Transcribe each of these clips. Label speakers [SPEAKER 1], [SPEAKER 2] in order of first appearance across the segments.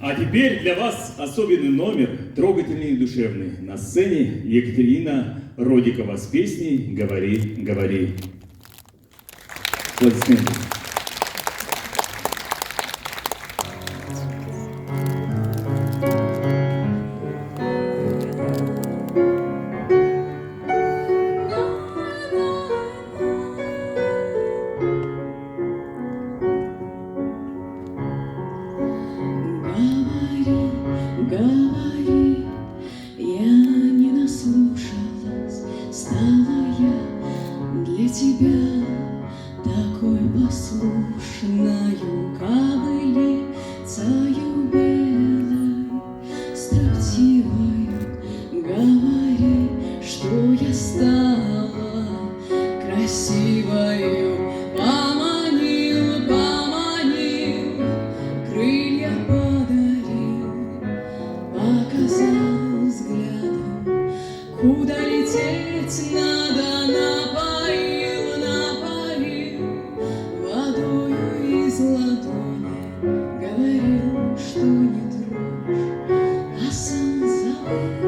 [SPEAKER 1] А теперь для вас особенный номер, трогательный и душевный. На сцене Екатерина Родикова с песней «Говори, говори». Аплодисменты.
[SPEAKER 2] Говори, я не наслушалась, стала я для тебя такой послушною кобылицею белой, строптивою. Говори, что я стала красивою, поманил, поманил, крылья подарил, показал взглядом, куда лететь надо, напоил, напоил водою из ладони, говорил, что не трожь, а сам забыл.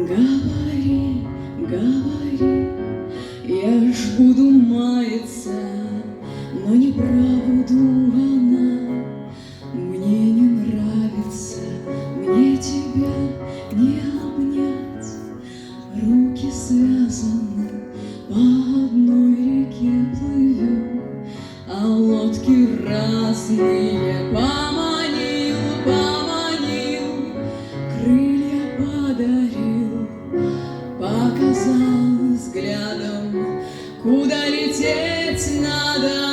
[SPEAKER 2] Говори, говори, я ж буду маяться, но неправду она мне не нравится, мне тебя не обнять. Руки связаны, по одной реке плывем, а лодки разные. Поманил, поманил, крылья подарил, показал взглядом, куда лететь надо.